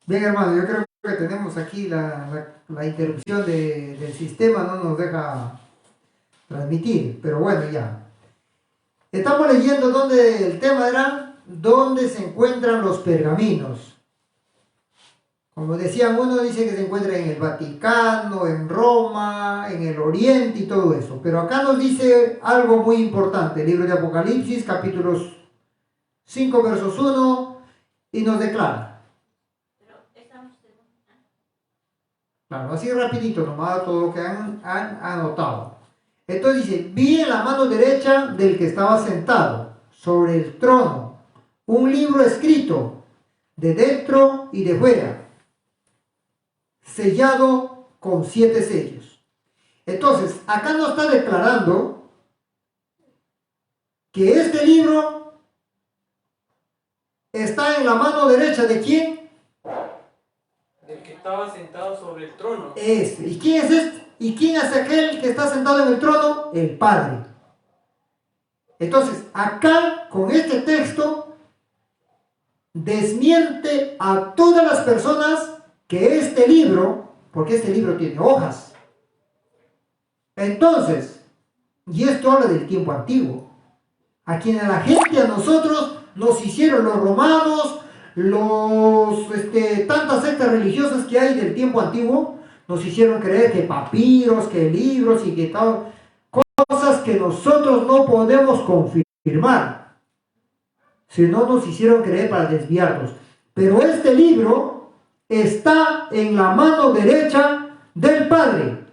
Bien, hermano, yo creo que tenemos aquí la interrupción del sistema, no nos deja transmitir, pero bueno, ya. Estamos leyendo donde el tema era dónde se encuentran los pergaminos. Como decían, uno dice que se encuentra en el Vaticano, en Roma, en el Oriente y todo eso. Pero acá nos dice algo muy importante, el libro de Apocalipsis, capítulos 5, versos 1, y nos declara. Claro, así rapidito, nomás todo lo que han anotado. Entonces dice, vi en la mano derecha del que estaba sentado sobre el trono un libro escrito de dentro y de fuera, sellado con 7 sellos. Entonces, acá nos está declarando que este libro está en la mano derecha de ¿quién? Del que estaba sentado sobre el trono. ¿Y quién es este? ¿Y quién es aquel que está sentado en el trono? El Padre. Entonces, acá, con este texto, desmiente a todas las personas que este libro, porque este libro tiene hojas. Entonces, y esto habla del tiempo antiguo, a quien a la gente, a nosotros, nos hicieron los romanos, tantas sectas religiosas que hay del tiempo antiguo, nos hicieron creer que papiros, que libros y que tal, cosas que nosotros no podemos confirmar, si no nos hicieron creer para desviarnos. Pero este libro está en la mano derecha del Padre.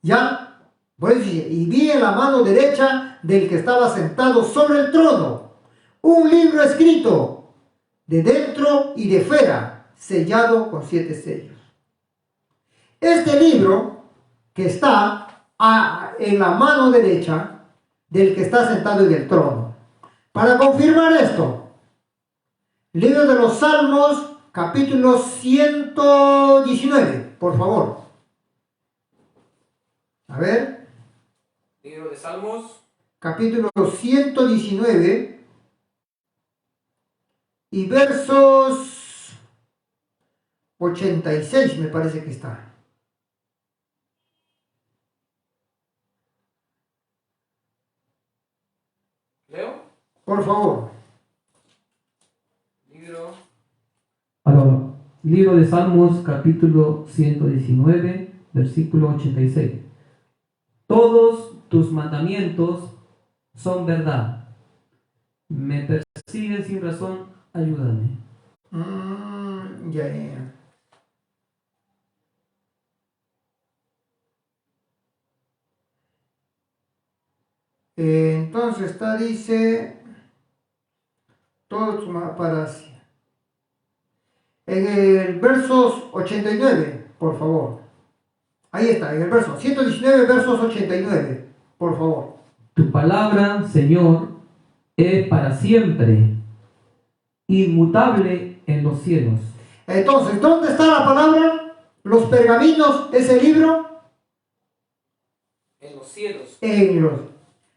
¿Ya? Pues, y vi en la mano derecha del que estaba sentado sobre el trono un libro escrito de dentro y de fuera, sellado con 7 sellos. Este libro que está en la mano derecha del que está sentado en el trono. Para confirmar esto, libro de los Salmos, capítulo 119, por favor. A ver. Libro de Salmos, Capítulo 119 y versos 86 me parece que está. ¿leo? Por favor. Libro de Salmos, capítulo 119, versículo 86. Todos tus mandamientos son verdad. Me persigues sin razón, ayúdame. Ya. Entonces dice, todos para en el versos 89, por favor. Ahí está, en el verso 119, versos 89, por favor. Tu palabra, Señor, es para siempre, inmutable en los cielos. Entonces, ¿dónde está la palabra? Los pergaminos, ese libro. En los cielos.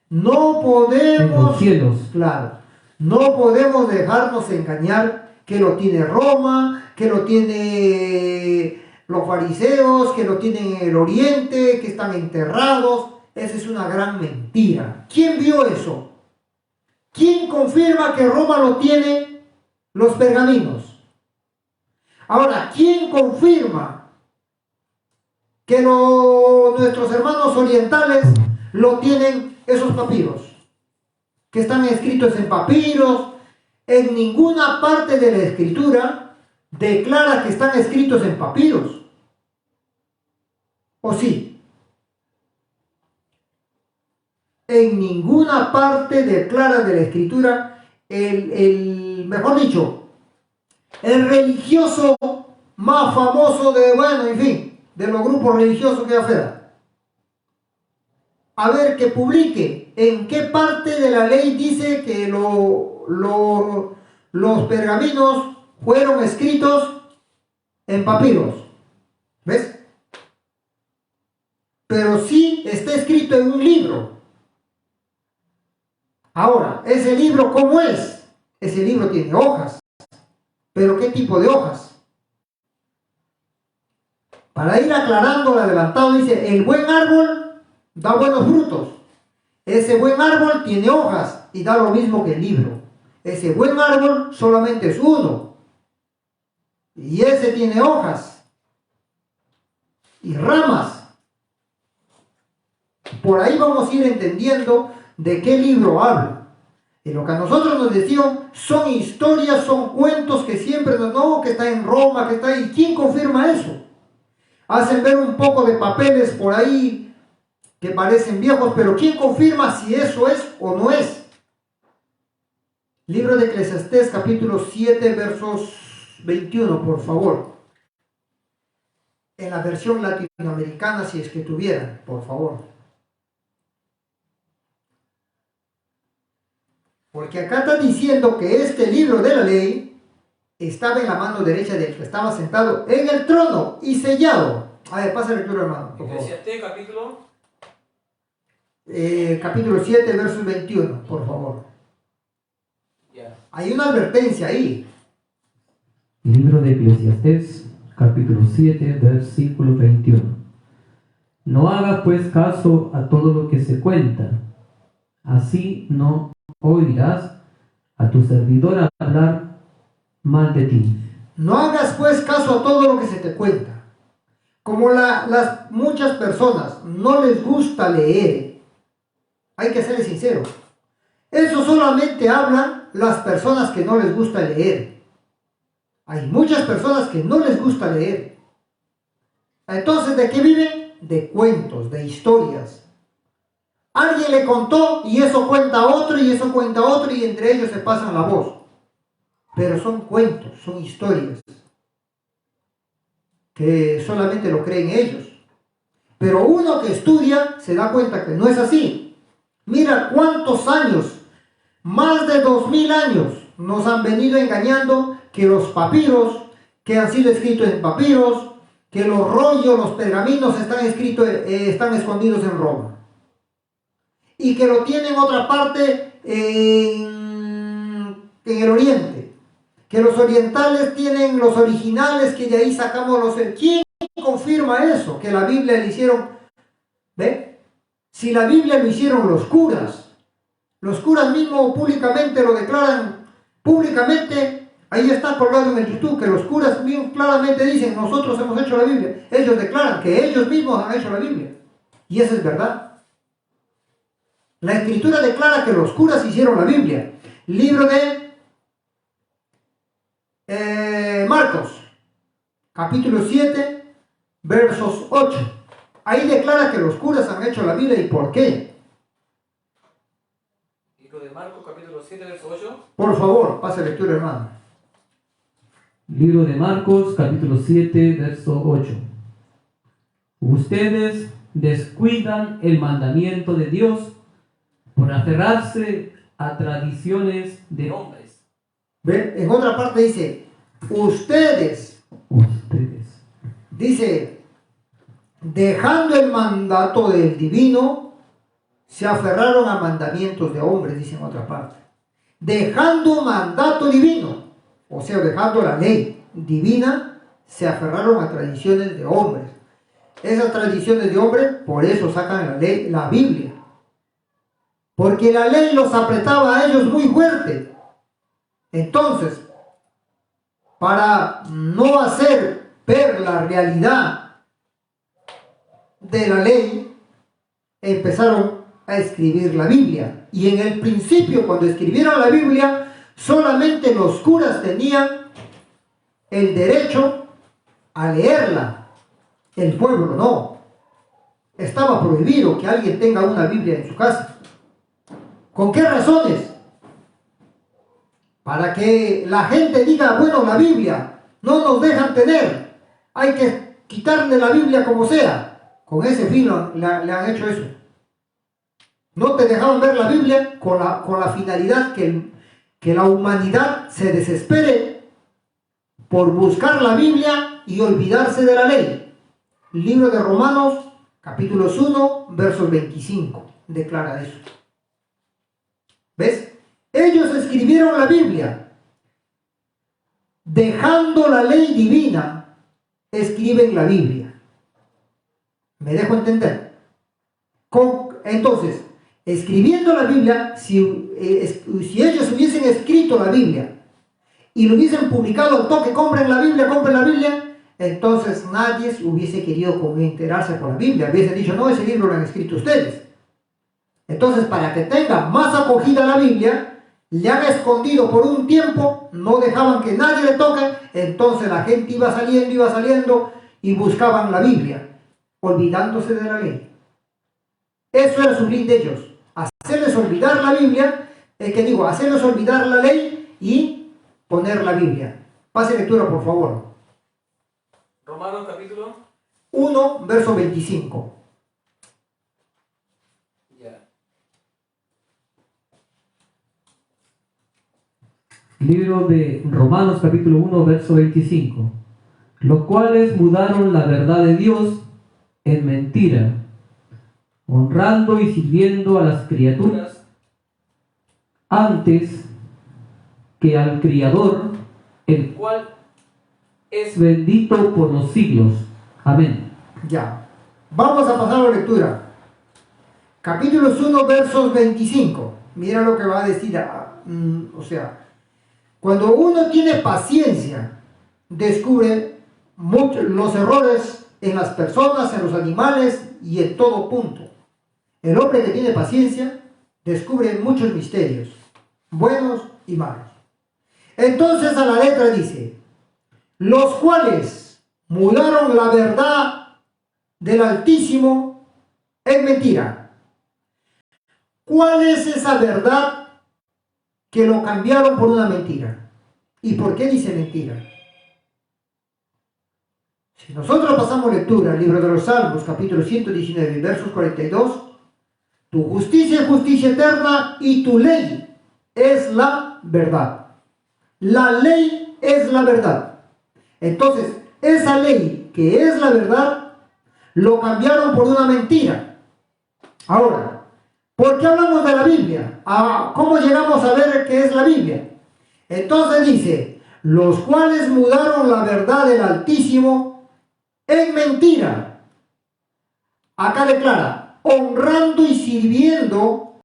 No podemos, en los cielos. Claro, no podemos dejarnos engañar que lo tiene Roma, que lo tiene los fariseos, que lo tienen en el Oriente, que están enterrados. Esa es una gran mentira. ¿Quién vio eso? ¿Quién confirma que Roma lo tiene? Los pergaminos. Ahora, ¿quién confirma que nuestros hermanos orientales lo tienen esos papiros? Que están escritos en papiros. En ninguna parte de la escritura declara que están escritos en papiros. ¿O sí? En ninguna parte declara de la escritura mejor dicho, el religioso más famoso de los grupos religiosos que afuera. A ver, que publique en qué parte de la ley dice que los pergaminos fueron escritos en papiros. ¿Ves? Pero sí está escrito en un libro. Ahora, ¿ese libro cómo es? Ese libro tiene hojas. Pero ¿qué tipo de hojas? Para ir aclarando, el adelantado dice, el buen árbol da buenos frutos. Ese buen árbol tiene hojas y da lo mismo que el libro. Ese buen árbol solamente es uno. Y ese tiene hojas y ramas. Por ahí vamos a ir entendiendo de qué libro habla. Y lo que a nosotros nos decían son historias, son cuentos que siempre nos, no, que está en Roma, que está ahí. ¿Quién confirma eso? Hacen ver un poco de papeles por ahí que parecen viejos, pero ¿quién confirma si eso es o no es? Libro de Eclesiastés, capítulo 7, versos 21, por favor. En la versión latinoamericana, si es que tuvieran, por favor. Porque acá está diciendo que este libro de la ley estaba en la mano derecha del que estaba sentado en el trono y sellado. A ver, pasa la lectura, hermano, por favor. Eclesiastés capítulo Capítulo 7, versos 21, por favor. ya. Hay una advertencia ahí. Libro de Eclesiastés, capítulo 7, versículo 21. No hagas pues caso a todo lo que se cuenta, así no oirás a tu servidor hablar mal de ti. No hagas pues caso a todo lo que se te cuenta. Como las muchas personas no les gusta leer, hay que ser sincero. Eso solamente hablan las personas que no les gusta leer. Hay muchas personas que no les gusta leer. Entonces, ¿de qué viven? De cuentos, de historias. Alguien le contó y eso cuenta otro y eso cuenta otro y entre ellos se pasan la voz. Pero son cuentos, son historias que solamente lo creen ellos. Pero uno que estudia se da cuenta que no es así. Mira cuántos años, más de 2000 años, nos han venido engañando que los papiros, que han sido escritos en papiros, que los rollos, los pergaminos están escondidos en Roma. Y que lo tienen otra parte en el Oriente. Que los orientales tienen los originales, que de ahí sacamos los... ¿Quién confirma eso? Que la Biblia le hicieron... ¿Ve? Si la Biblia lo hicieron los curas mismos públicamente lo declaran, públicamente, ahí está colgado en el YouTube, que los curas mismos claramente dicen, nosotros hemos hecho la Biblia. Ellos declaran que ellos mismos han hecho la Biblia. Y eso es verdad. La Escritura declara que los curas hicieron la Biblia. Libro de Marcos, capítulo 7, versos 8. Ahí declara que los curas han hecho la Biblia. ¿Y por qué? Libro de Marcos capítulo 7, verso 8. Por favor, pase lectura, hermano. Libro de Marcos, capítulo 7, verso 8. Ustedes descuidan el mandamiento de Dios por aferrarse a tradiciones de hombres. ¿Ven? En otra parte dice, ustedes, dice, dejando el mandato del divino, se aferraron a mandamientos de hombres, dice en otra parte. Dejando mandato divino, o sea, dejando la ley divina, se aferraron a tradiciones de hombres. Esas tradiciones de hombres, por eso sacan la ley, la Biblia. Porque la ley los apretaba a ellos muy fuerte. Entonces, para no hacer ver la realidad de la ley, empezaron a escribir la Biblia. Y en el principio, cuando escribieron la Biblia, solamente los curas tenían el derecho a leerla. El pueblo no. Estaba prohibido que alguien tenga una Biblia en su casa. ¿Con qué razones? Para que la gente diga, bueno, la Biblia no nos dejan tener, hay que quitarle la Biblia como sea. Con ese fin le han hecho eso. No te dejaban ver la Biblia con la finalidad que la humanidad se desespere por buscar la Biblia y olvidarse de la ley. Libro de Romanos, capítulos 1, versos 25, declara eso. ¿Ves? Ellos escribieron la Biblia dejando la ley divina, escriben la Biblia. ¿Me dejo entender? Entonces, escribiendo la Biblia, si ellos hubiesen escrito la Biblia y lo hubiesen publicado al toque, compren la Biblia, entonces nadie hubiese querido enterarse por la Biblia. Hubiesen dicho, no, ese libro lo han escrito ustedes. Entonces, para que tenga más acogida la Biblia, le han escondido por un tiempo, no dejaban que nadie le toque, entonces la gente iba saliendo y buscaban la Biblia, olvidándose de la ley. Eso era su fin de ellos, hacerles olvidar la Biblia, hacerles olvidar la ley y poner la Biblia. Pase lectura, por favor. Romanos capítulo 1, verso 25. Ya. Libro de Romanos capítulo 1, verso 25. Los cuales mudaron la verdad de Dios en mentira, honrando y sirviendo a las criaturas antes que al Criador, el cual es bendito por los siglos. Amén. Ya. Vamos a pasar a la lectura. Capítulos 1, versos 25. Mira lo que va a decir. Cuando uno tiene paciencia, descubre los errores en las personas, en los animales y en todo punto. El hombre que tiene paciencia descubre muchos misterios, buenos y malos. Entonces a la letra dice, los cuales mudaron la verdad del Altísimo en mentira. ¿Cuál es esa verdad que lo cambiaron por una mentira? ¿Y por qué dice mentira? Si nosotros pasamos lectura al libro de los Salmos, capítulo 119, versos 42, tu justicia es justicia eterna y tu ley es la verdad. La ley es la verdad. Entonces, esa ley que es la verdad, lo cambiaron por una mentira. Ahora, ¿por qué hablamos de la Biblia? ¿Cómo llegamos a ver qué es la Biblia? Entonces dice, los cuales mudaron la verdad del Altísimo en mentira. Acá declara, honrando y sirviendo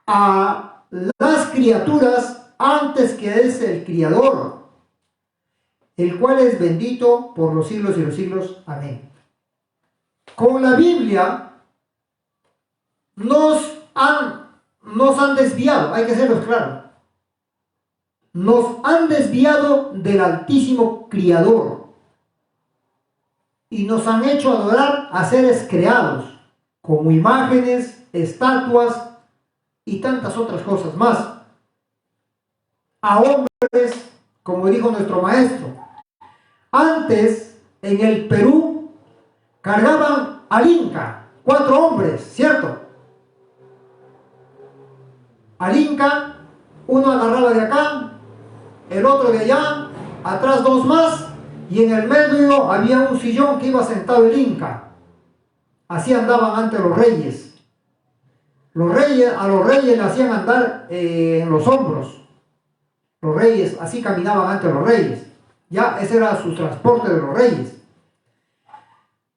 a las criaturas antes que es el Criador, el cual es bendito por los siglos y los siglos. Amén. Con la Biblia nos han desviado, hay que serlos claros. Nos han desviado del Altísimo Criador y nos han hecho adorar a seres creados, como imágenes, estatuas y tantas otras cosas más. A hombres, como dijo nuestro maestro. Antes, en el Perú, cargaban al Inca, 4 hombres, ¿cierto? Al Inca, uno agarraba de acá, el otro de allá, atrás 2 más, y en el medio había un sillón que iba sentado el Inca. Así andaban ante los reyes. A los reyes le hacían andar en los hombros. Los reyes así caminaban ante los reyes. Ya, ese era su transporte de los reyes.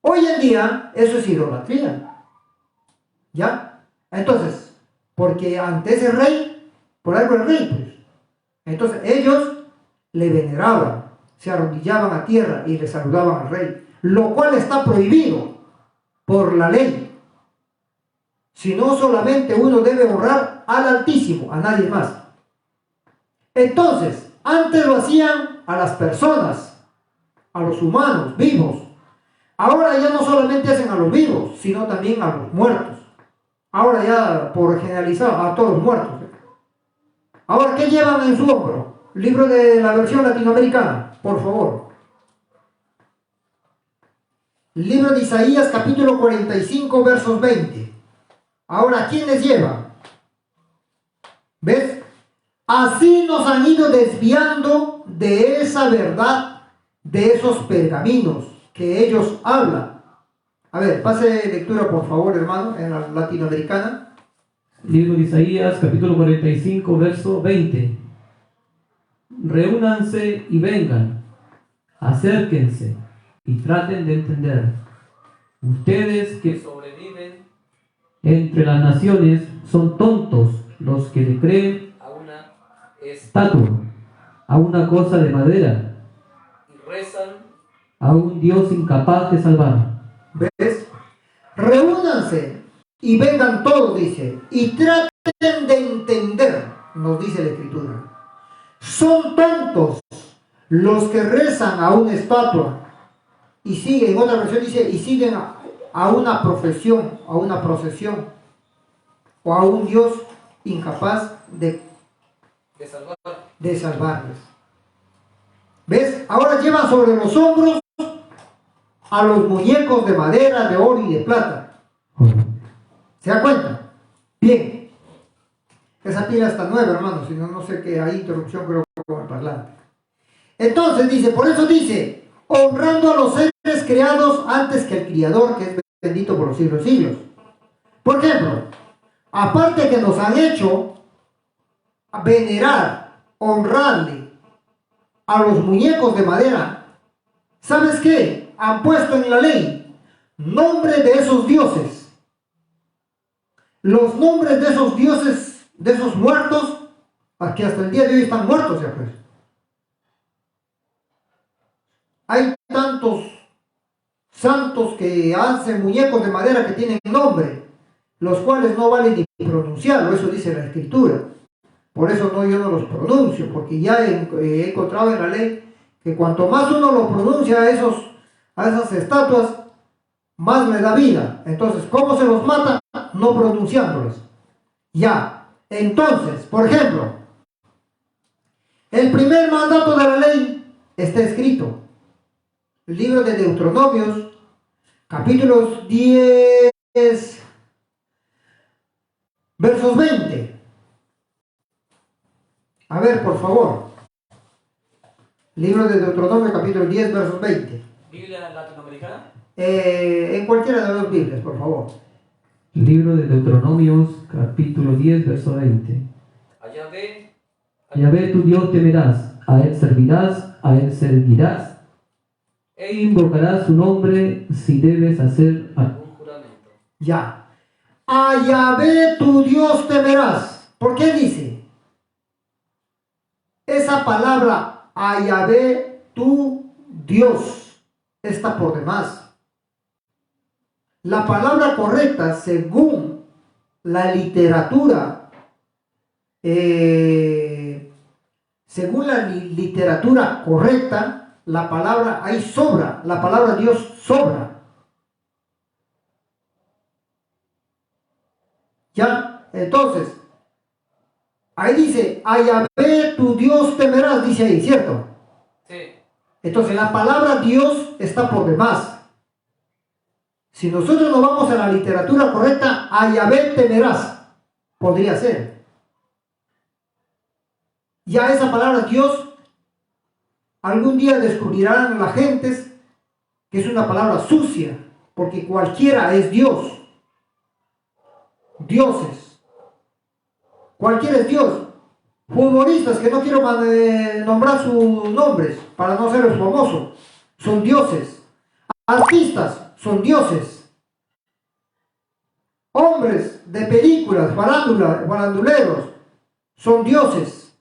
Hoy en día, eso es idolatría. ¿Ya? Entonces, porque ante ese rey, por algo el rey, pues. Entonces, ellos le veneraban, se arrodillaban a tierra y le saludaban al rey, lo cual está prohibido por la ley. Si no, solamente uno debe honrar al Altísimo, a nadie más. Entonces, antes lo hacían a las personas, a los humanos vivos. Ahora ya no solamente hacen a los vivos, sino también a los muertos. Ahora ya, por generalizar, a todos los muertos. Ahora, ¿qué llevan en su hombro? Libro de la versión latinoamericana, por favor. Libro de Isaías, capítulo 45, versos 20. Ahora, ¿quién les lleva? ¿Ves? Así nos han ido desviando de esa verdad, de esos pergaminos que ellos hablan. A ver, pase lectura por favor, hermano, en la latinoamericana. Libro de Isaías, capítulo 45, verso 20. reúnanse y vengan, acérquense y traten de entender. Ustedes que sobreviven entre las naciones son tontos los que le creen a una estatua, a una cosa de madera, y rezan a un Dios incapaz de salvar. ¿Ves? Reúnanse y vengan todos, dice, y traten de entender, nos dice la Escritura. Son tontos los que rezan a una estatua y siguen, en otra versión dice, y siguen a una profesión, a una procesión, o a un Dios incapaz de salvar. de salvarles. ¿Ves? Ahora llevan sobre los hombros a los muñecos de madera, de oro y de plata. ¿Se da cuenta? Bien. Esa pila está nueva, hermano, si no, no sé qué hay interrupción, creo, con el parlante. Entonces dice, por eso dice, honrando a los seres creados antes que al Criador, que es bendito por los siglos siglos. Por ejemplo, aparte que nos han hecho venerar, honrarle a los muñecos de madera, ¿sabes qué? Han puesto en la ley nombre de esos dioses. Los nombres de esos dioses, de esos muertos, que hasta el día de hoy están muertos ya pues. Hay tantos santos que hacen muñecos de madera que tienen nombre, los cuales no valen ni pronunciarlo, eso dice la Escritura. Por eso yo no los pronuncio, porque ya he encontrado en la ley que cuanto más uno lo pronuncia a esas estatuas, más le da vida. Entonces, ¿cómo se los mata? No pronunciándolos. Ya. Entonces, por ejemplo, el primer mandato de la ley está escrito. El libro de Deuteronomios, capítulos 10, versos 20. A ver, por favor. Libro de Deuteronomio, capítulo 10, versos 20. ¿Biblia latinoamericana? En cualquiera de las Biblias, por favor. Libro de Deuteronomios, capítulo 10, verso 20. Allá ve A Yahvé tu Dios temerás, a él servirás, a él seguirás, e invocarás su nombre si debes hacer un juramento. Ya. A Yahvé tu Dios temerás. ¿Por qué dice? Esa palabra, a Yahvé tu Dios, está por demás. La palabra correcta, según la literatura, correcta, la palabra ahí sobra, la palabra Dios sobra. ¿Ya? Entonces, ahí dice, a Yahvé tu Dios temerás, dice ahí, ¿cierto? Sí. Entonces, la palabra Dios está por demás. Si nosotros nos vamos a la literatura correcta, a Yahvé temerás, podría ser. Ya esa palabra Dios, algún día descubrirán las gentes que es una palabra sucia, porque cualquiera es Dios. Dioses. Cualquiera es Dios. Futbolistas que no quiero nombrar sus nombres para no ser famosos, son dioses. Artistas son dioses. Hombres de películas, faranduleros, son dioses.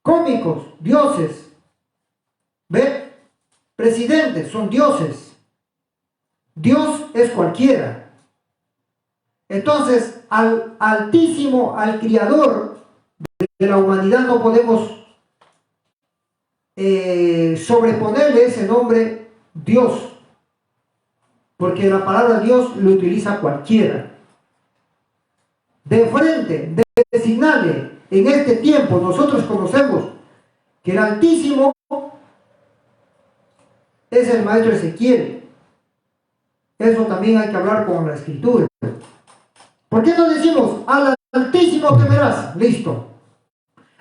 Cómicos, dioses. ¿Ve? Presidentes, son dioses. Dios es cualquiera. Entonces, al Altísimo, al Criador de la humanidad, no podemos sobreponerle ese nombre Dios. Porque la palabra Dios lo utiliza cualquiera. De frente, de designarle, en este tiempo nosotros conocemos que el Altísimo es el maestro Ezequiel. Eso también hay que hablar con la Escritura. ¿Por qué no decimos al Altísimo temerás? Listo.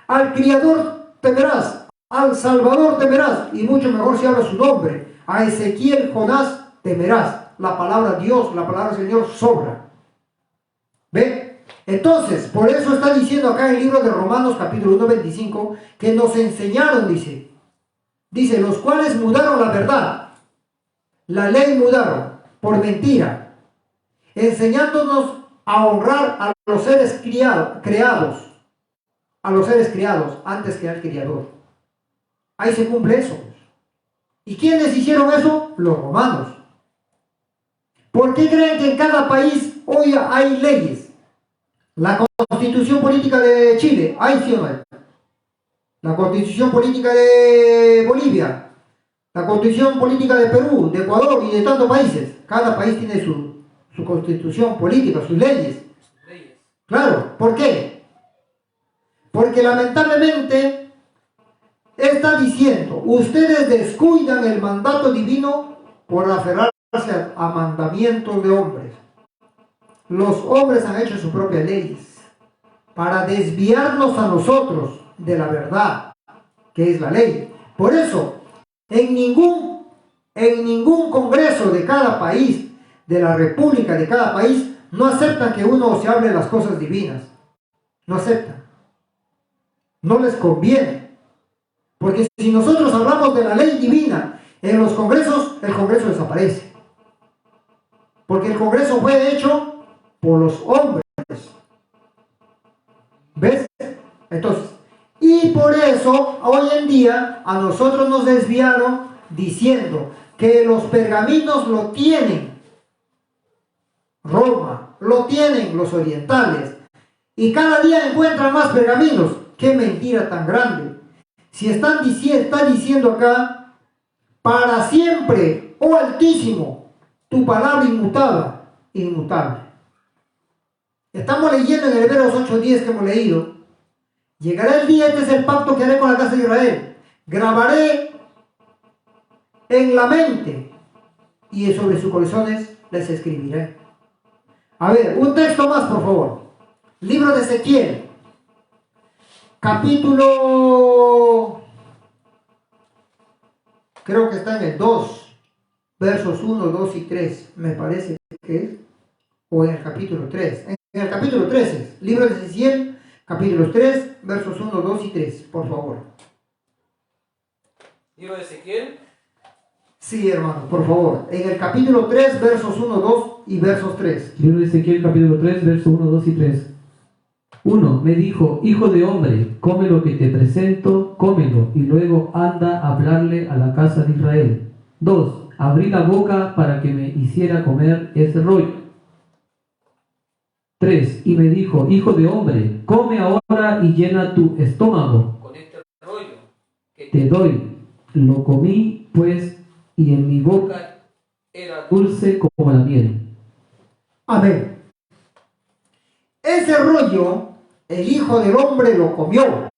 Al Criador temerás, al Salvador temerás, y mucho mejor si habla su nombre. A Ezequiel, Jonás temerás. La palabra Dios, la palabra Señor sobra. ¿Ve? Entonces, por eso está diciendo acá en el libro de Romanos capítulo 1, 25, que nos enseñaron, dice, los cuales mudaron la verdad, la ley mudaron por mentira, enseñándonos a honrar a los seres creados, a los seres creados antes que al Creador. Ahí se cumple eso. ¿Y quiénes hicieron eso? Los romanos. ¿Por qué creen que en cada país hoy hay leyes? La Constitución Política de Chile, ¿hay sí o no hay? La Constitución Política de Bolivia, la Constitución Política de Perú, de Ecuador y de tantos países. Cada país tiene su constitución política, sus leyes. Claro, ¿por qué? Porque lamentablemente está diciendo, ustedes descuidan el mandato divino por aferrarse a mandamientos de hombres. Los hombres han hecho sus propias leyes para desviarnos a nosotros de la verdad, que es la ley. Por eso, en ningún congreso de cada país, de la república de cada país, no aceptan que uno se hable las cosas divinas. No aceptan. No les conviene. Porque si nosotros hablamos de la ley divina en los congresos, el congreso desaparece. Porque el congreso fue hecho por los hombres. ¿Ves? Entonces, y por eso hoy en día a nosotros nos desviaron diciendo que los pergaminos lo tienen Roma, lo tienen los orientales, y cada día encuentran más pergaminos. ¡Qué mentira tan grande! Si está diciendo acá, para siempre, oh Altísimo, tu palabra inmutable. Estamos leyendo en el Hebreos 8:10 que hemos leído. Llegará el día, este es el pacto que haré con la casa de Israel. Grabaré en la mente y sobre sus corazones les escribiré. A ver, un texto más, por favor. Libro de Ezequiel, capítulo, creo que está en el 2, versos 1, 2 y 3, me parece que es, o en el capítulo 3. En el capítulo 13, libro de Ezequiel, capítulo 3, versos 1, 2 y 3, por favor. Libro de Ezequiel. Sí, hermano, por favor. En el capítulo 3, versos 1, 2 y versos 3. Libro de Ezequiel, capítulo 3, versos 1, 2 y 3. 1. Me dijo, hijo de hombre, come lo que te presento, cómelo, y luego anda a hablarle a la casa de Israel. 2. Abrí la boca para que me hiciera comer ese rollo. 3. Y me dijo, hijo de hombre, come ahora y llena tu estómago. Con este rollo que Te doy. Lo comí, pues, y en mi boca era dulce como la miel. Amén. Ese rollo, el Hijo del Hombre lo comió.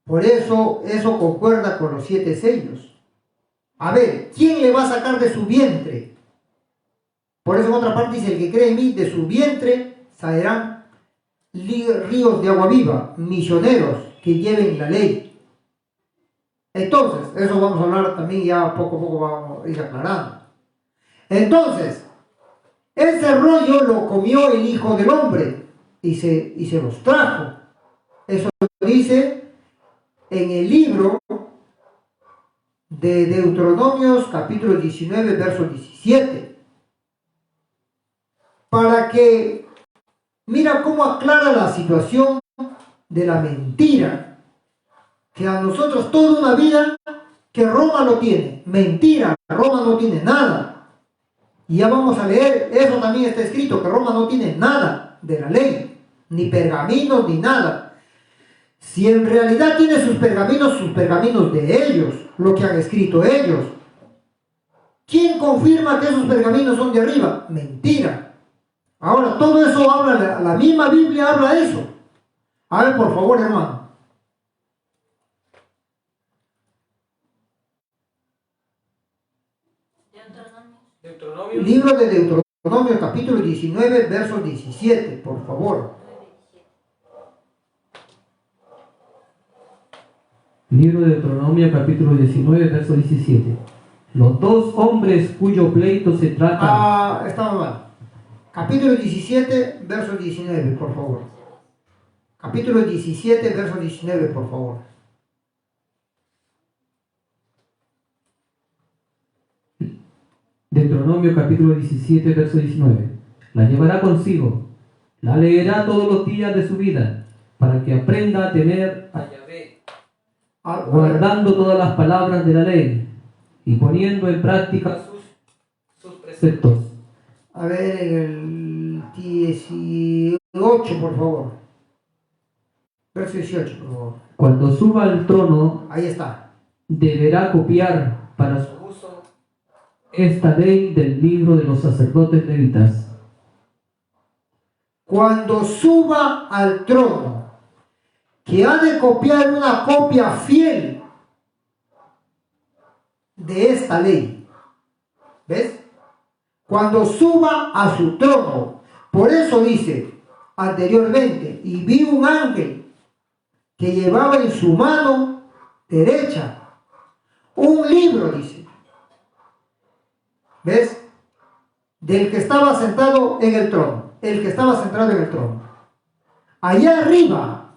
Por eso concuerda con los 7 sellos. A ver, ¿quién le va a sacar de su vientre? Por eso en otra parte dice, el que cree en mí, de su vientre saldrán ríos de agua viva, misioneros que lleven la ley. Entonces, eso vamos a hablar también, ya poco a poco vamos a ir aclarando. Entonces, ese rollo lo comió el Hijo del Hombre y se los trajo. Eso lo dice en el libro de Deuteronomios capítulo 19, verso 17. Para que, mira cómo aclara la situación de la mentira, que a nosotros toda una vida que Roma lo tiene. Mentira, Roma no tiene nada. Y ya vamos a leer, eso también está escrito, que Roma no tiene nada de la ley, ni pergaminos, ni nada. Si en realidad tiene sus pergaminos de ellos, lo que han escrito ellos. ¿Quién confirma que esos pergaminos son de arriba? Mentira. Ahora, todo eso habla, la misma Biblia habla de eso. A ver, por favor, hermano. Deuteronomio. Libro de Deuteronomio, capítulo 19, verso 17, por favor. Libro de Deuteronomio, capítulo 19, verso 17. Los dos hombres cuyo pleito se trata. Estaba mal. Capítulo 17, verso 19, por favor. Capítulo 17, verso 19, por favor. Deuteronomio capítulo 17, verso 19. La llevará consigo, la leerá todos los días de su vida, para que aprenda a temer a Yahvé, guardando todas las palabras de la ley y poniendo en práctica sus preceptos. A ver, el 18, por favor. Verso 18, por favor. Cuando suba al trono, Ahí está. deberá copiar para su uso esta ley del libro de los sacerdotes levitas. Cuando suba al trono, que ha de copiar una copia fiel de esta ley. ¿Ves? Cuando suba a su trono. Por eso dice anteriormente, y vi un ángel que llevaba en su mano derecha un libro, dice. ¿Ves? Del que estaba sentado en el trono. El que estaba sentado en el trono. Allá arriba,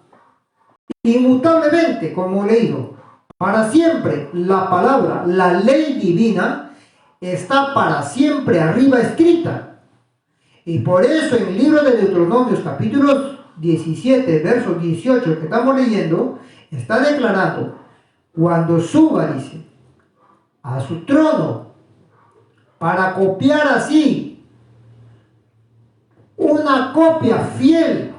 inmutablemente, como leído, para siempre la palabra, la ley divina, está para siempre arriba escrita. Y por eso en el libro de Deuteronomios, capítulos 17, versos 18 que estamos leyendo, está declarando, cuando suba, dice, a su trono, para copiar así una copia fiel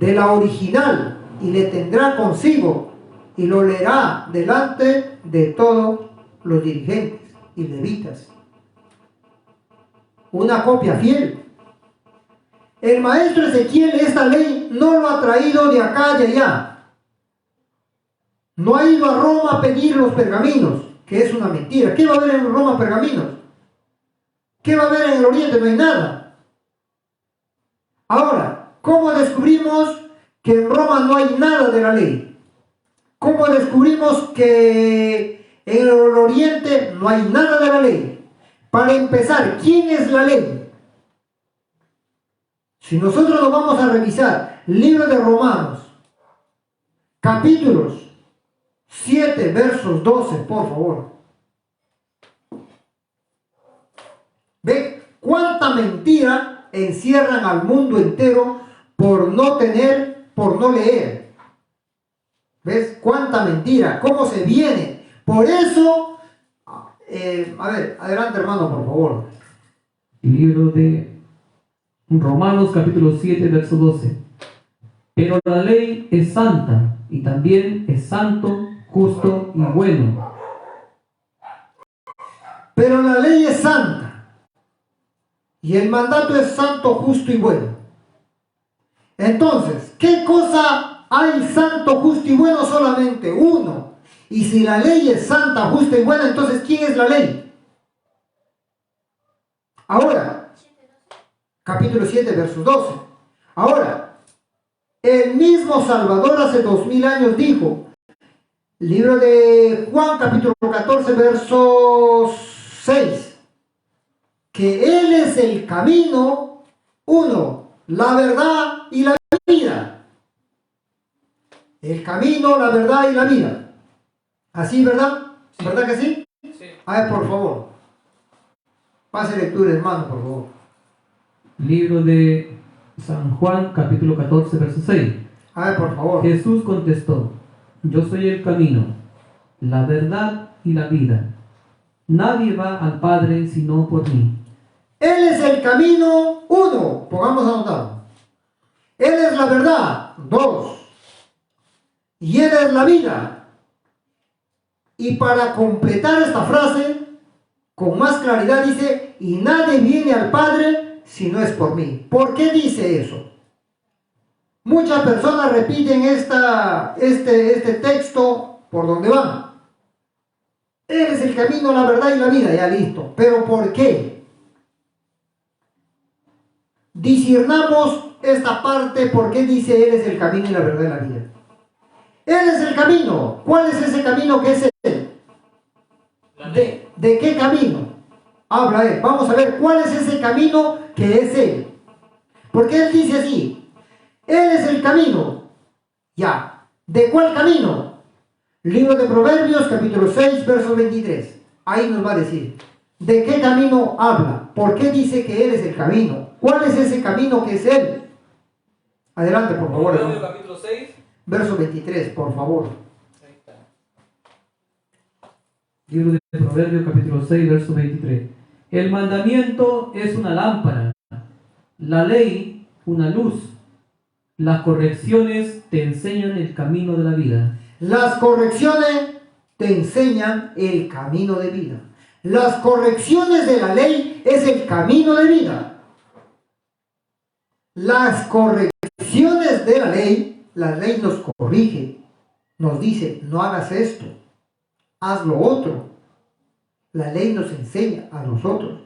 de la original, y le tendrá consigo y lo leerá delante de todos los dirigentes y levitas. Una copia fiel. El maestro Ezequiel esta ley no lo ha traído de acá y de allá. No ha ido a Roma a pedir los pergaminos, que es una mentira. ¿Qué va a haber en Roma pergaminos? ¿Qué va a haber en el Oriente? No hay nada. Ahora, ¿cómo descubrimos que en Roma no hay nada de la ley? ¿Cómo descubrimos que en el Oriente no hay nada de la ley? Para empezar, ¿quién es la ley? Si nosotros nos vamos a revisar el libro de Romanos, capítulos 7, versos 12, por favor. ¿Ve cuánta mentira encierran al mundo entero por no tener, por no leer? ¿Ves cuánta mentira? ¿Cómo se viene? Por eso, a ver, adelante hermano, por favor. Libro de Romanos capítulo 7, verso 12. Pero la ley es santa y también es santo, justo y bueno. Pero la ley es santa y el mandato es santo, justo y bueno. Entonces, ¿qué cosa hay santo, justo y bueno? Solamente uno. Y si la ley es santa, justa y buena, entonces ¿quién es la ley? Ahora, capítulo 7, versos 12. Ahora, el mismo Salvador hace 2000 años dijo, libro de Juan, capítulo 14, verso 6, que Él es el camino, uno, la verdad y la vida. El camino, la verdad y la vida. ¿Así, verdad? Sí. ¿Verdad que sí? Sí. A ver, por favor. Pase lectura, hermano, por favor. Libro de San Juan, capítulo 14, verso 6. A ver, por favor. Jesús contestó, yo soy el camino, la verdad y la vida. Nadie va al Padre sino por mí. Él es el camino, uno, pongamos anotado. Él es la verdad, dos. Y Él es la vida. Y para completar esta frase, con más claridad dice, y nadie viene al Padre si no es por mí. ¿Por qué dice eso? Muchas personas repiten este texto por donde van. Él es el camino, la verdad y la vida, ya listo. ¿Pero por qué? Discernamos esta parte, ¿por qué dice Él es el camino y la verdad y la vida? Él es el camino. ¿Cuál es ese camino que es Él? ¿De qué camino? habla Él. Vamos a ver cuál es ese camino que es Él. Porque Él dice así, Él es el camino. Ya, ¿de cuál camino? Libro de Proverbios, capítulo 6, verso 23. Ahí nos va a decir, ¿de qué camino habla? ¿Por qué dice que Él es el camino? ¿Cuál es ese camino que es Él? Adelante, por favor. Proverbios capítulo 6. Verso 23, por favor. Ahí está. Libro de Proverbios, capítulo 6, verso 23. El mandamiento es una lámpara, la ley una luz. Las correcciones te enseñan el camino de la vida. Las correcciones te enseñan el camino de vida. Las correcciones de la ley es el camino de vida. Las correcciones de la ley nos corrige, nos dice, no hagas esto, haz lo otro. La ley nos enseña a nosotros.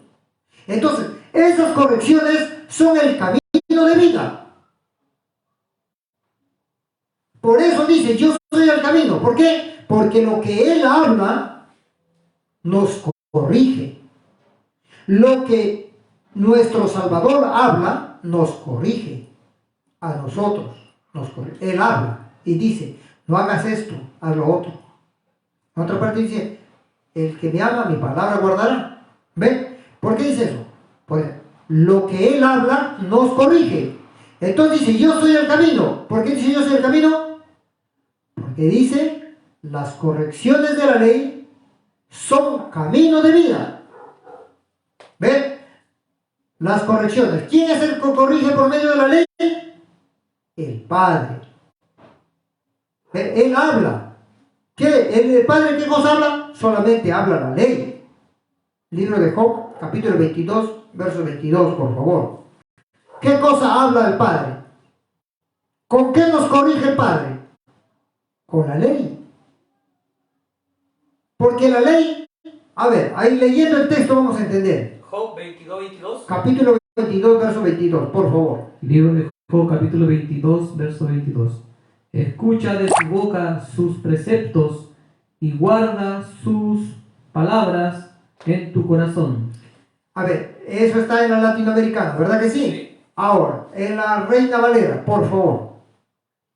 Entonces, esas correcciones son el camino de vida. Por eso dice, yo soy el camino. ¿Por qué? Porque lo que Él habla nos corrige. Lo que nuestro Salvador habla nos corrige a nosotros. Él habla y dice, no hagas esto, haz lo otro. En otra parte dice, el que me ama, mi palabra guardará. ¿Ven? ¿Por qué dice eso? Pues lo que Él habla nos corrige. Entonces dice, yo soy el camino. ¿Por qué dice yo soy el camino? Porque dice, las correcciones de la ley son camino de vida. ¿Ven? Las correcciones. ¿Quién es el que corrige por medio de la ley? El Padre. ¿Ven? Él habla. ¿Qué? ¿El Padre qué cosa habla? Solamente habla la ley. Libro de Job, capítulo 22, verso 22, por favor. ¿Qué cosa habla el Padre? ¿Con qué nos corrige el Padre? Con la ley. Porque la ley, a ver, ahí leyendo el texto vamos a entender. Job 22, 22. Capítulo 22, verso 22, por favor. Libro de Job, capítulo 22, verso 22. Escucha de su boca sus preceptos y guarda sus palabras en tu corazón. A ver, eso está en la latinoamericana, ¿verdad que sí? Sí. Ahora, en la Reina Valera, por favor.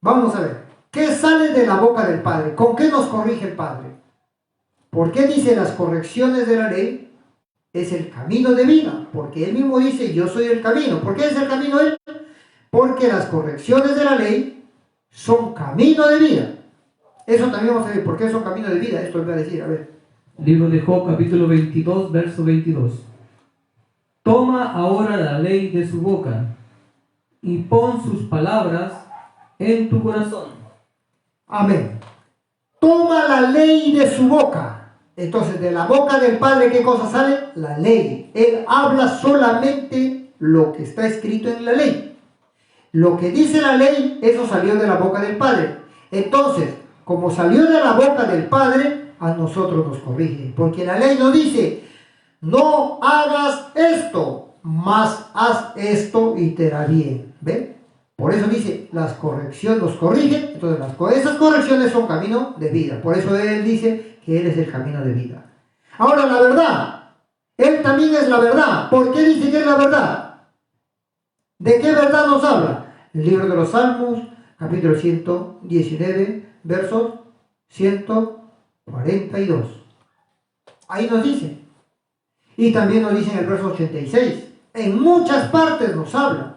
Vamos a ver. ¿Qué sale de la boca del Padre? ¿Con qué nos corrige el Padre? ¿Por qué dice las correcciones de la ley? Es el camino de vida. Porque Él mismo dice, yo soy el camino. ¿Por qué es el camino Él? Porque las correcciones de la ley son camino de vida. Eso también vamos a ver. ¿Por qué son camino de vida? Esto les voy a decir, a ver. Libro de Job, capítulo 22, verso 22. Toma ahora la ley de su boca y pon sus palabras en tu corazón. Amén. Toma la ley de su boca. Entonces, de la boca del Padre, ¿qué cosa sale? La ley. Él habla solamente lo que está escrito en la ley. Lo que dice la ley, eso salió de la boca del Padre. Entonces, como salió de la boca del Padre, a nosotros nos corrige. Porque la ley no dice, no hagas esto, mas haz esto y te hará bien. ¿Ven? Por eso dice, las correcciones nos corrigen. Entonces, esas correcciones son camino de vida. Por eso Él dice que Él es el camino de vida. Ahora, la verdad. Él también es la verdad. ¿Por qué dice que es la verdad? ¿De qué verdad nos habla? El libro de los Salmos, capítulo 119, versos 142. Ahí nos dice. Y también nos dice en el verso 86. En muchas partes nos habla.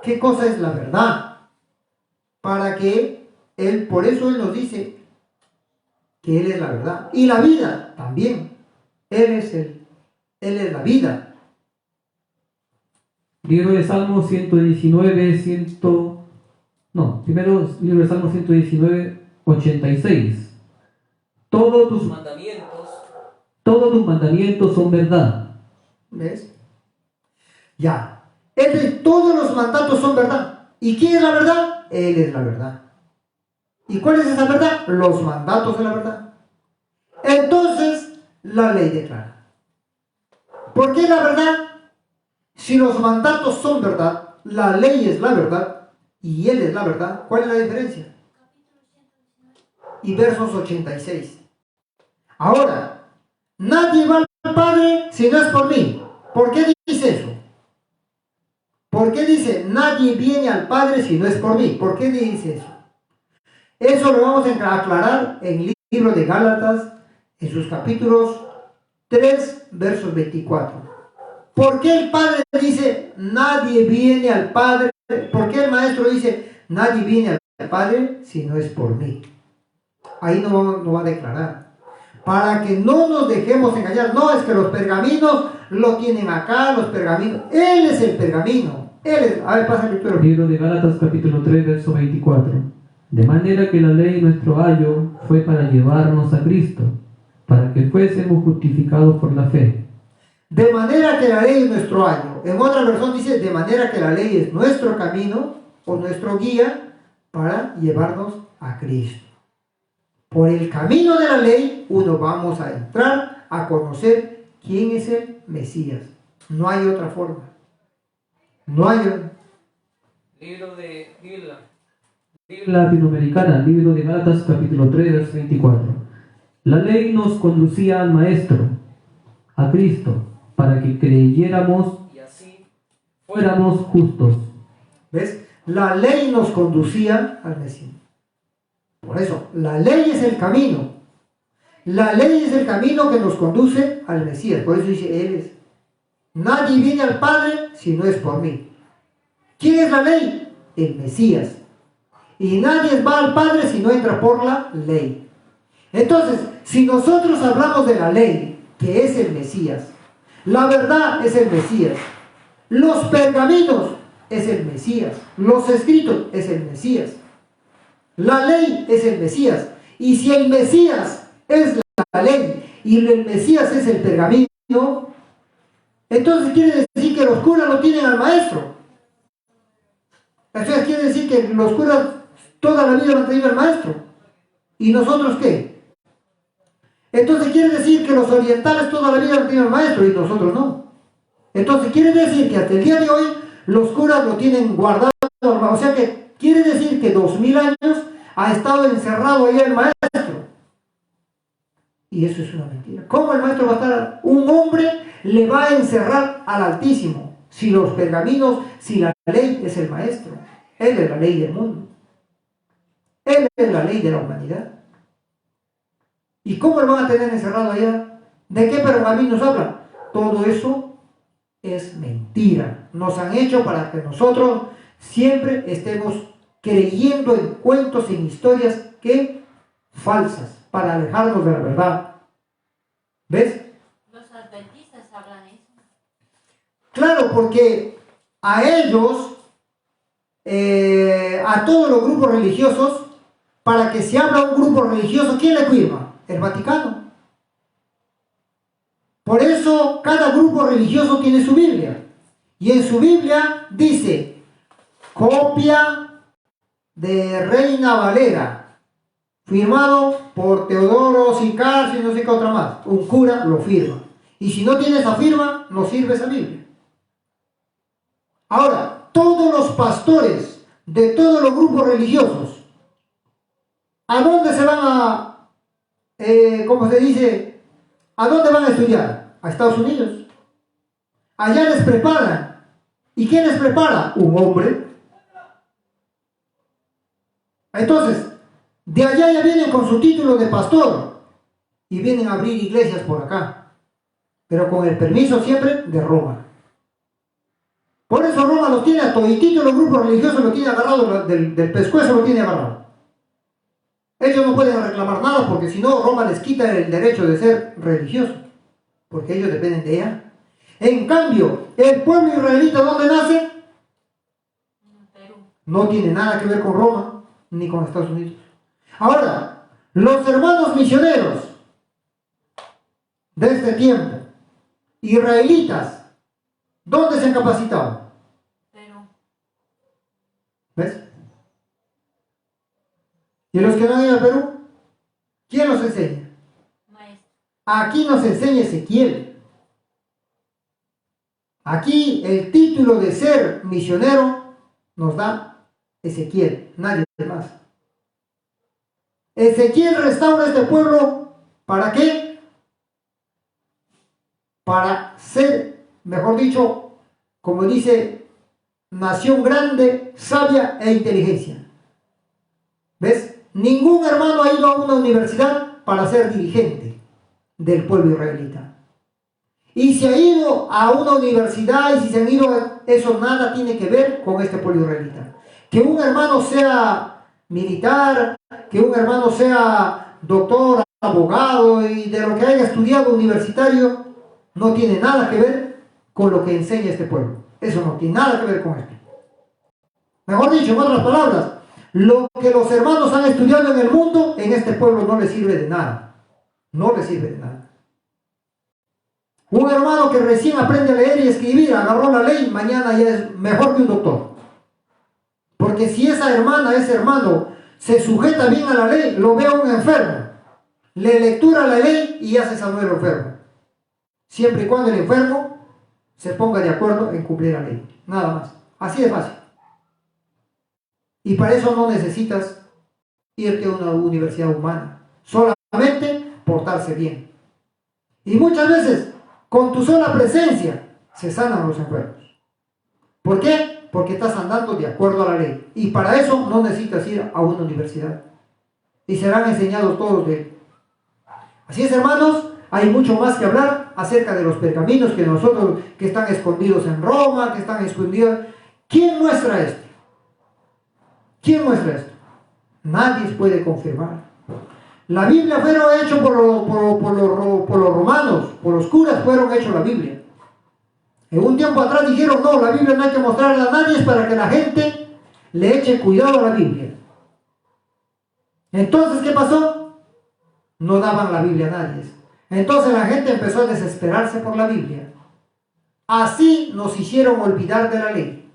¿Qué cosa es la verdad? Para que Él, por eso Él nos dice que Él es la verdad. Y la vida también. Él es la vida. Libro de Salmos 119, primero libro de Salmos 119, 86. Todos tus mandamientos son verdad. ¿Ves? Ya. Todos los mandatos son verdad. ¿Y quién es la verdad? Él es la verdad. ¿Y cuál es esa verdad? Los mandatos de la verdad. Entonces, la ley declara. ¿Por qué la verdad? Si los mandatos son verdad, la ley es la verdad y Él es la verdad, ¿cuál es la diferencia? Y versos 86. Ahora, nadie va al al Padre si no es por mí. ¿Por qué dice eso? ¿Por qué dice nadie viene al Padre si no es por mí? ¿Por qué dice eso? Eso lo vamos a aclarar en el libro de Gálatas, en sus capítulos 3, versos 24. ¿Por qué el Padre dice nadie viene al Padre? ¿Por qué el Maestro dice nadie viene al Padre si no es por mí? Ahí no va a declarar. Para que no nos dejemos engañar. No, es que los pergaminos lo tienen acá, los pergaminos. Él es el pergamino. Él es. A ver, pasa el lectura. Libro de Gálatas capítulo 3, verso 24. De manera que la ley, nuestro ayo, fue para llevarnos a Cristo, para que fuésemos justificados por la fe. De manera que la ley es nuestro ayo. En otra versión dice, de manera que la ley es nuestro camino o nuestro guía para llevarnos a Cristo. Por el camino de la ley, uno vamos a entrar a conocer quién es el Mesías. No hay otra forma. No hay otra. Libro de Biblia. Biblia latinoamericana, libro de Gálatas capítulo 3, verso 24. La ley nos conducía al Maestro, a Cristo, para que creyéramos Y así fuéramos justos. ¿Ves? La ley nos conducía al Mesías. Por eso, la ley es el camino. La ley es el camino que nos conduce al Mesías. Por eso dice, Él es. Nadie viene al Padre si no es por mí. ¿Quién es la ley? El Mesías. Y nadie va al Padre si no entra por la ley. Entonces, si nosotros hablamos de la ley, que es el Mesías, la verdad es el Mesías, los pergaminos es el Mesías, los escritos es el Mesías, la ley es el Mesías. Y si el Mesías es la ley y el Mesías es el pergamino, entonces quiere decir que los curas no tienen al Maestro. Entonces quiere decir que los curas toda la vida lo han tenido al Maestro. ¿Y nosotros qué? Entonces quiere decir que los orientales toda la vida lo han tenido al Maestro y nosotros no. Entonces quiere decir que hasta el día de hoy los curas lo tienen guardado. O sea que quiere decir que 2000 años ha estado encerrado ahí el Maestro. Y eso es una mentira. ¿Cómo el Maestro va a estar? Un hombre le va a encerrar al Altísimo. Si los pergaminos, si la ley es el Maestro. Él es la ley del mundo. Él es la ley de la humanidad. ¿Y cómo lo van a tener encerrado allá? ¿De qué pergaminos hablan? Todo eso es mentira. Nos han hecho para que nosotros siempre estemos creyendo en cuentos, en historias que falsas, para alejarnos de la verdad. ¿Ves? Los adventistas hablan eso. Claro, porque a ellos, a todos los grupos religiosos, para que se abra un grupo religioso, ¿quién le firma? El Vaticano. Por eso cada grupo religioso tiene su Biblia. Y en su Biblia dice, copia de Reina Valera, firmado por Teodoro Sicarcio y no sé qué otra más. Un cura lo firma. Y si no tiene esa firma, no sirve esa Biblia. Ahora, todos los pastores de todos los grupos religiosos, ¿a dónde se van a, cómo se dice, a dónde van a estudiar? A Estados Unidos. Allá les preparan. ¿Y quién les prepara? Un hombre. Entonces, de allá ya vienen con su título de pastor y vienen a abrir iglesias por acá, pero con el permiso siempre de Roma. Por eso Roma los tiene a todititos, los grupos religiosos lo tiene agarrado del pescuezo, lo tiene agarrado. Ellos no pueden reclamar nada porque si no Roma les quita el derecho de ser religioso, porque ellos dependen de ella. En cambio, el pueblo israelita, ¿dónde nace? En Perú. No tiene nada que ver con Roma ni con Estados Unidos. Ahora, los hermanos misioneros de este tiempo, israelitas, ¿dónde se han capacitado? Perú. ¿Ves? ¿Y los que no han ido a Perú? ¿Quién los enseña? Maestro. Aquí nos enseña Ezequiel. Aquí el título de ser misionero nos da Ezequiel, nadie más. Ezequiel restaura este pueblo, ¿para qué? para ser, mejor dicho, como dice, nación grande, sabia e inteligencia. ¿Ves? Ningún hermano ha ido a una universidad para ser dirigente del pueblo israelita. Y si ha ido a una universidad y si se han ido, eso nada tiene que ver con este pueblo israelita. Que un hermano sea militar, que un hermano sea doctor, abogado y de lo que haya estudiado universitario, no tiene nada que ver con lo que enseña este pueblo. Eso no tiene nada que ver con esto. Mejor dicho, en otras palabras, lo que los hermanos han estudiado en el mundo, en este pueblo no les sirve de nada. No les sirve de nada. Un hermano que recién aprende a leer y escribir, agarró la ley, mañana ya es mejor que un doctor. Porque si esa hermana, ese hermano, se sujeta bien a la ley, lo ve a un enfermo, le lectura la ley y ya se sanó el enfermo. Siempre y cuando el enfermo se ponga de acuerdo en cumplir la ley. Nada más. Así de fácil. Y para eso no necesitas irte a una universidad humana. Solamente portarse bien. Y muchas veces, con tu sola presencia, se sanan los enfermos. ¿Por qué? Porque estás andando de acuerdo a la ley. Y para eso no necesitas ir a una universidad. Y serán enseñados todos de él. Así es, hermanos, hay mucho más que hablar acerca de los pergaminos que nosotros, que están escondidos en Roma, que están escondidos. ¿Quién muestra esto? ¿Quién muestra esto? Nadie puede confirmar. La Biblia fueron hecho por los romanos, por los curas fueron hechos la Biblia. En un tiempo atrás dijeron, no, la Biblia no hay que mostrarla a nadie, es para que la gente le eche cuidado a la Biblia. Entonces, ¿qué pasó? No daban la Biblia a nadie. Entonces la gente empezó a desesperarse por la Biblia. Así nos hicieron olvidar de la ley.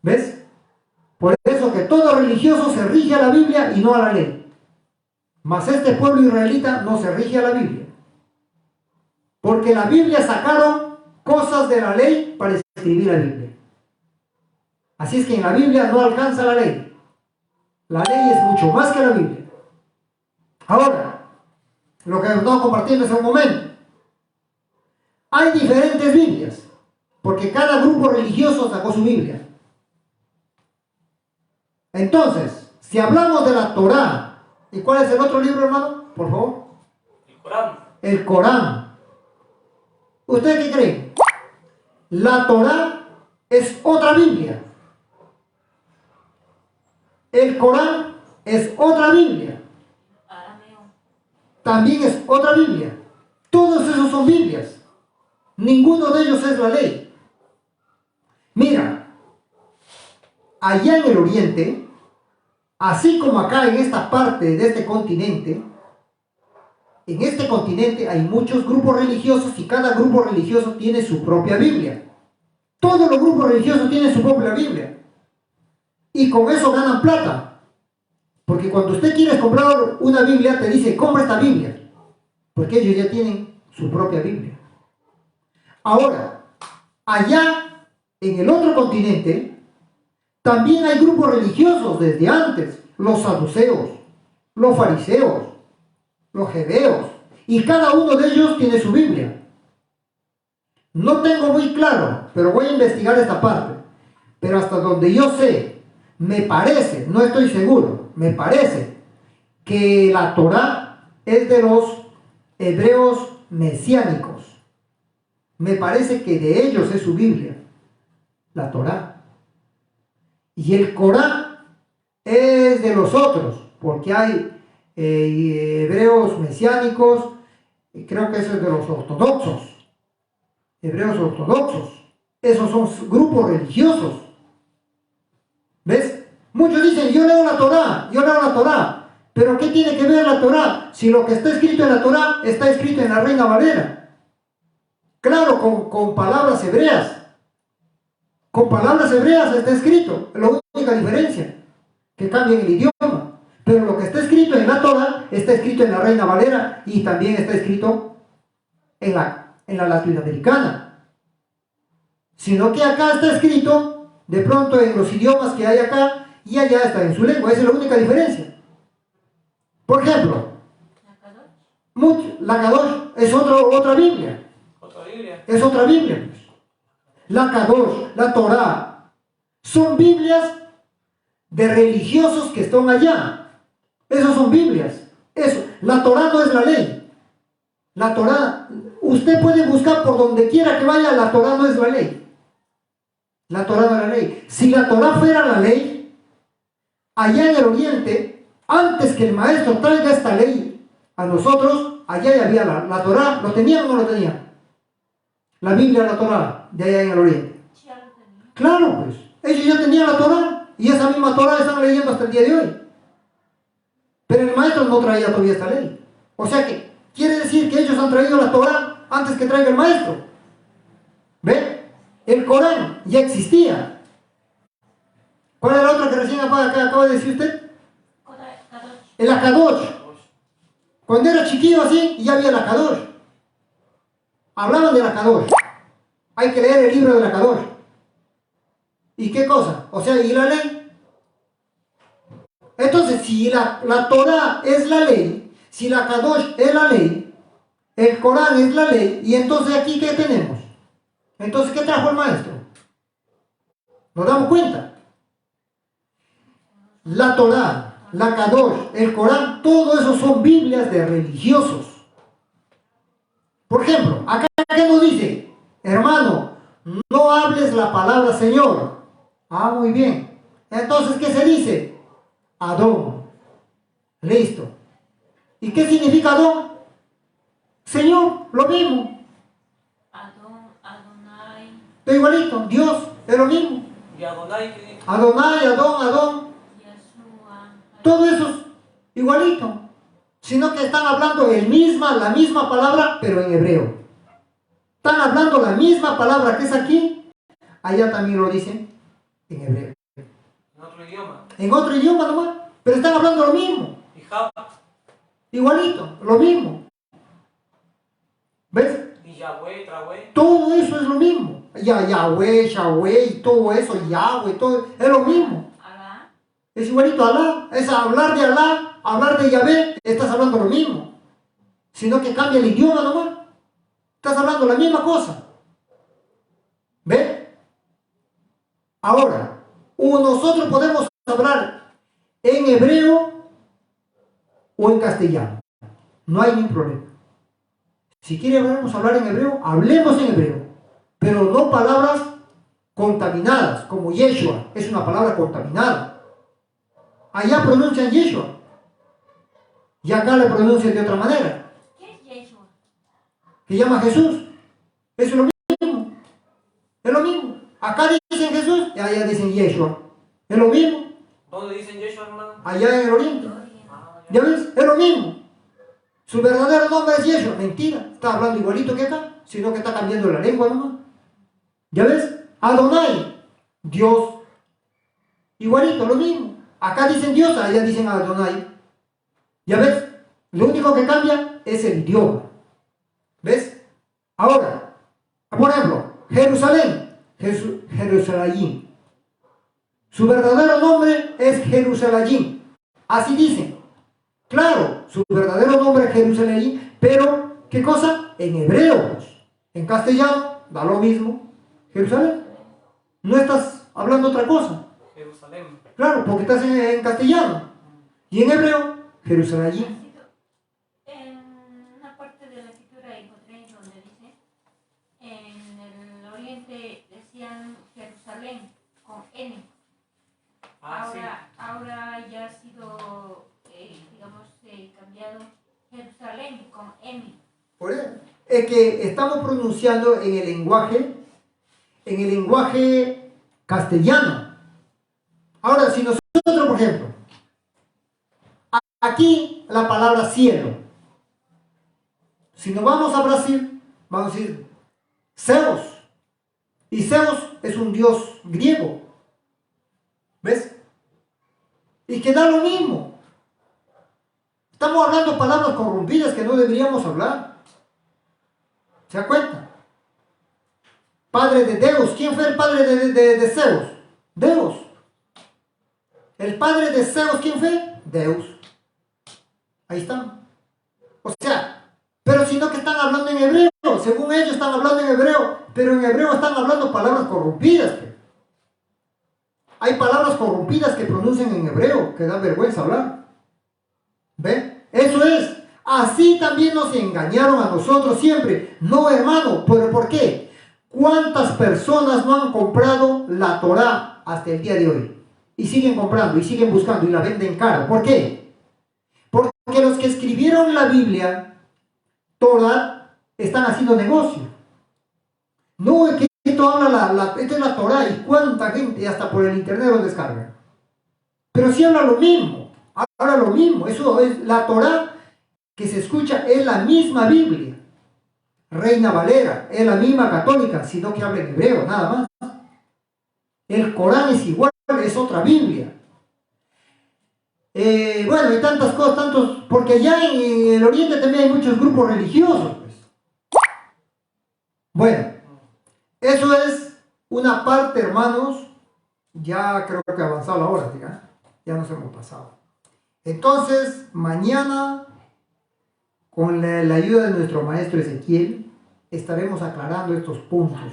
¿Ves? Por eso que todo religioso se rige a la Biblia y no a la ley. Mas este pueblo israelita no se rige a la Biblia. Porque la Biblia sacaron cosas de la ley para escribir la Biblia. Así es que en la Biblia no alcanza la ley. La ley es mucho más que la Biblia. Ahora, lo que estamos compartiendo es un momento. Hay diferentes Biblias, porque cada grupo religioso sacó su Biblia. Entonces, si hablamos de la Torá, ¿y cuál es el otro libro, hermano? Por favor. El Corán. El Corán. ¿Usted qué cree? La Torá es otra Biblia. El Corán es otra Biblia. También es otra Biblia. Todos esos son Biblias. Ninguno de ellos es la ley. Mira, allá en el oriente, así como acá en esta parte de este continente, en este continente hay muchos grupos religiosos y cada grupo religioso tiene su propia Biblia. Todos los grupos religiosos tienen su propia Biblia. Y con eso ganan plata. Porque cuando usted quiere comprar una Biblia, te dice, compra esta Biblia. Porque ellos ya tienen su propia Biblia. Ahora, allá en el otro continente, también hay grupos religiosos desde antes. Los saduceos, los fariseos, los jebeos. Y cada uno de ellos tiene su Biblia. No tengo muy claro, pero voy a investigar esta parte. Pero hasta donde yo sé, me parece, no estoy seguro, me parece que la Torá es de los hebreos mesiánicos. Me parece que de ellos es su Biblia, la Torá. Y el Corán es de los otros, porque hay hebreos mesiánicos, y creo que eso es de los ortodoxos, hebreos ortodoxos. Esos son grupos religiosos. ¿Ves? Muchos dicen, yo leo la Torá, pero ¿qué tiene que ver la Torá? Si lo que está escrito en la Torá está escrito en la Reina Valera. Claro, con palabras hebreas. Con palabras hebreas está escrito, la única diferencia, que cambia el idioma. Pero lo que está escrito en la Torá está escrito en la Reina Valera y también está escrito en la latinoamericana. Sino que acá está escrito de pronto en los idiomas que hay acá y allá está en su lengua. Esa es la única diferencia. Por ejemplo, La Kadosh es otra Biblia. Otra Biblia. Es otra Biblia. Pues. La Kadosh, la Torah, son Biblias de religiosos que están allá. Esas son Biblias. Eso. La Torah no es la ley. La Torah, usted puede buscar por donde quiera que vaya, la Torah no es la ley. La Torah no es la ley. Si la Torah fuera la ley, allá en el Oriente, antes que el maestro traiga esta ley a nosotros, allá ya había la Torah. ¿Lo tenían o no lo tenían? La Biblia, la Torah, de allá en el Oriente. Ya lo tenía. Claro, pues. Ellos ya tenían la Torah y esa misma Torah están leyendo hasta el día de hoy. Pero el maestro no traía todavía esta ley. O sea que quiere decir que ellos han traído la Torah antes que traiga el maestro. ¿Ve? El Corán ya existía. ¿Cuál es la otra que recién acaba de decir usted? Kadosh. El Akadosh. Cuando era chiquillo así, ya había el Akadosh. Hablaban del Akadosh. Hay que leer el libro del Akadosh. ¿Y qué cosa? O sea, ¿y la ley? Entonces, si la Torah es la ley, si la Kadosh es la ley, el Corán es la ley, y entonces aquí ¿qué tenemos? Entonces, ¿qué trajo el maestro? ¿Nos damos cuenta? La Torah, la Kadosh, el Corán, todo eso son Biblias de religiosos. Por ejemplo, acá ¿qué nos dice? Hermano, no hables la palabra Señor. Ah, muy bien. Entonces, ¿qué se dice? Adón. Listo. ¿Y qué significa Adón? Señor, lo mismo. Adonai. Está igualito. Dios, es lo mismo. ¿Y Adonai qué dice? Adonai, Adón. Yeshua. Todo eso es igualito. Sino que están hablando la misma palabra, pero en hebreo. Están hablando la misma palabra que es aquí. Allá también lo dicen en hebreo. En otro idioma. En otro idioma nomás. Pero están hablando lo mismo. Y Jab. Igualito, lo mismo. ¿Ves? Y Yahweh, Trahweh. Todo eso es lo mismo. Yahweh, y todo eso, Yahweh, todo, es lo mismo. Alá. Es igualito a Alá. Es hablar de Alá, hablar de Yahvé, estás hablando lo mismo. Sino que cambia el idioma nomás. Estás hablando la misma cosa. ¿Ve? Ahora, nosotros podemos hablar en hebreo o en castellano. No hay ningún problema. Si queremos hablar en hebreo, hablemos en hebreo. Pero no palabras contaminadas, como Yeshua. Es una palabra contaminada. Allá pronuncian Yeshua. Y acá le pronuncian de otra manera. ¿Qué es Yeshua? Que llama Jesús. Eso es lo mismo. Es lo mismo. Acá dicen Jesús y allá dicen Yeshua. Es lo mismo. ¿Dónde dicen Yeshua, hermano? Allá en el Oriente. Ah, ¿Ya ves? Es lo mismo. Su verdadero nombre es Yeshua. Mentira. Está hablando igualito que acá, sino que está cambiando la lengua nomás. ¿Ya ves? Adonai. Dios. Igualito, lo mismo. Acá dicen Dios, allá dicen Adonai. ¿Ya ves? Lo único que cambia es el idioma. ¿Ves? Ahora, por ejemplo, Jerusalén. Jerusalén. Su verdadero nombre es Jerusalén. Así dicen. Claro, su verdadero nombre es Jerusalén, pero ¿qué cosa? En hebreo. En castellano da lo mismo. Jerusalén. No estás hablando otra cosa. Jerusalén. Claro, porque estás en castellano. Y en hebreo, Jerusalén. En una parte de la escritura encontré donde dice, en el oriente decían Jerusalén con N. Ah, sí. Ahora ya ha sido, digamos, cambiado Jerusalén con M. Por eso, es que estamos pronunciando en el lenguaje castellano. Ahora, si nosotros, por ejemplo, aquí la palabra cielo, si nos vamos a Brasil, vamos a decir Zeus. Y Zeus es un dios griego. ¿Ves? Y que da lo mismo. Estamos hablando palabras corrompidas que no deberíamos hablar. ¿Se da cuenta? Padre de Deus. ¿Quién fue el padre de Zeus? Deus. El padre de Zeus, ¿quién fue? Deus. Ahí está. O sea, sino que están hablando en hebreo. Según ellos están hablando en hebreo, pero en hebreo están hablando palabras corrompidas. Hay palabras corrompidas que pronuncian en hebreo, que da vergüenza hablar. ¿Ve? Eso es. Así también nos engañaron a nosotros siempre. No, hermano, ¿pero por qué? ¿Cuántas personas no han comprado la Torá hasta el día de hoy? Y siguen comprando, y siguen buscando, y la venden caro. ¿Por qué? Porque los que escribieron la Biblia, Torá, están haciendo negocio. No, es que esto habla esta es la Torá, y cuánta gente hasta por el internet lo descarga. Pero sí habla lo mismo, habla lo mismo. Eso es la Torá que se escucha, es la misma Biblia. Reina Valera, es la misma católica, sino que habla en hebreo, nada más. El Corán es igual, es otra Biblia. Bueno, y tantas cosas, tantos, porque allá en el Oriente también hay muchos grupos religiosos, pues. Bueno, eso es una parte, hermanos. Ya creo que ha avanzado la hora, ya nos hemos pasado. Entonces, mañana, con la ayuda de nuestro maestro Ezequiel, estaremos aclarando estos puntos.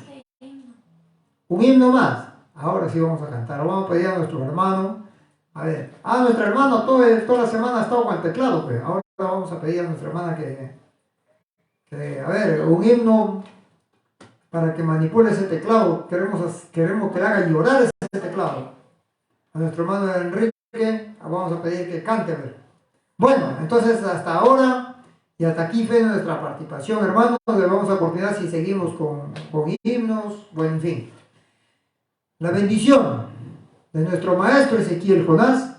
Un himno más. Ahora sí vamos a cantar. Vamos a pedir a nuestro hermano. A ver, nuestro hermano toda la semana ha estado con el teclado, pues. Ahora vamos a pedir a nuestra hermana que a ver, un himno para que manipule ese teclado. Queremos que le haga llorar ese teclado. A nuestro hermano Enrique, vamos a pedir que cante, a ver. Bueno, entonces hasta ahora y hasta aquí fue nuestra participación, hermanos. Le vamos a coordinar si seguimos con himnos, bueno, en fin. La bendición de nuestro maestro Ezequiel Jonás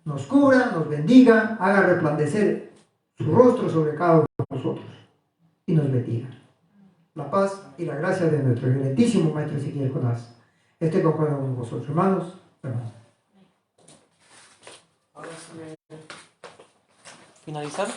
nos cubra, nos bendiga, haga resplandecer su rostro sobre cada uno de nosotros y nos bendiga. La paz y la gracia de nuestro excelentísimo maestro Ezequiel Jonás esté con cada uno de vosotros, hermanos. Ahora sí, finalizar.